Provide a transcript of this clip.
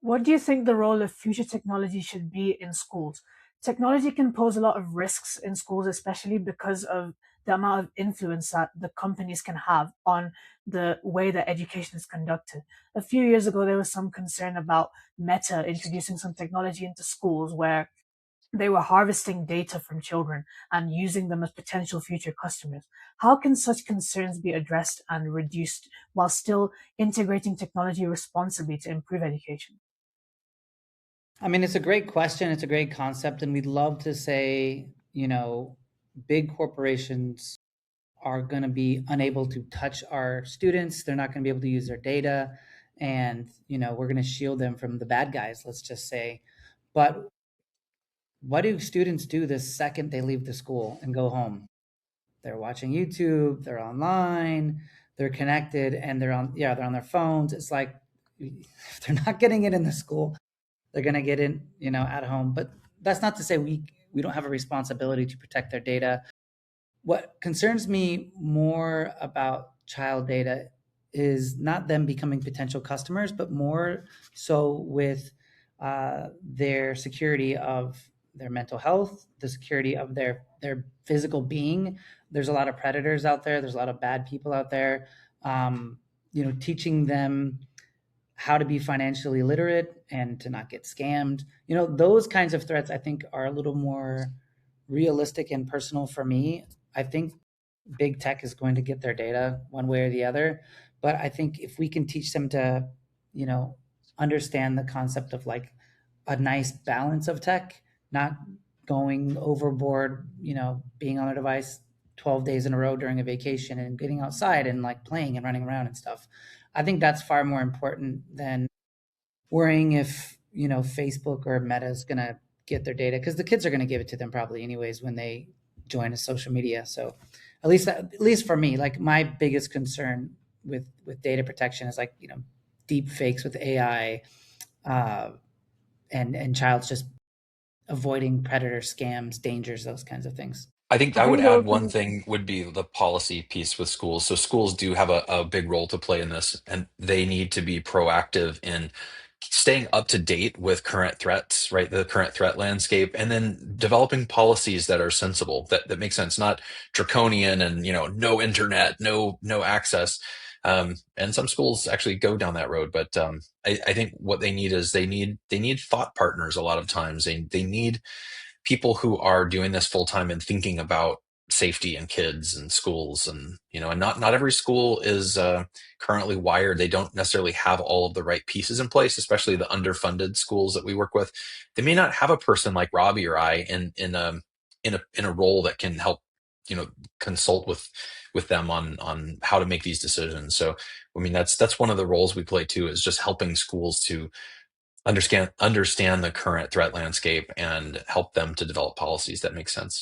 What do you think the role of future technology should be in schools? Technology can pose a lot of risks in schools, especially because of the amount of influence that the companies can have on the way that education is conducted. A few years ago, there was some concern about Meta introducing some technology into schools where they were harvesting data from children and using them as potential future customers. How can such concerns be addressed and reduced while still integrating technology responsibly to improve education? I mean, it's a great question. It's a great concept. And we'd love to say, big corporations are going to be unable to touch our students. They're not going to be able to use their data. And, we're going to shield them from the bad guys, let's just say. But what do students do the second they leave the school and go home? They're watching YouTube, they're online, they're connected, and they're on their phones. It's like if they're not getting it in the school, they're going to get in, at home. But that's not to say we don't have a responsibility to protect their data. What concerns me more about child data is not them becoming potential customers, but more so with their security of their mental health, the security of their physical being. There's a lot of predators out there. There's a lot of bad people out there. Teaching them how to be financially literate and to not get scammed. Those kinds of threats I think are a little more realistic and personal for me. I think big tech is going to get their data one way or the other, but I think if we can teach them to, you know, understand the concept of like a nice balance of tech, not going overboard, being on a device 12 days in a row during a vacation and getting outside and like playing and running around and stuff. I think that's far more important than worrying if, Facebook or Meta is going to get their data because the kids are going to give it to them probably anyways when they join a social media. So at least for me, like my biggest concern with data protection is like, deep fakes with AI, uh, and child's just avoiding predator scams, dangers, those kinds of things. I think I I would think the add one open thing would be the policy piece with schools. So schools do have a big role to play in this, and they need to be proactive in staying up to date with current threats, right? The current threat landscape, and then developing policies that are sensible, that make sense, not draconian and, no internet, no access. And some schools actually go down that road, but I think what they need is they need thought partners a lot of times. They need people who are doing this full time and thinking about safety and kids and schools, and not every school is currently wired. They don't necessarily have all of the right pieces in place, especially the underfunded schools that we work with. They may not have a person like Robby or I in a role that can help, consult with them on how to make these decisions. So I mean, that's one of the roles we play too, is just helping schools to understand the current threat landscape and help them to develop policies that make sense.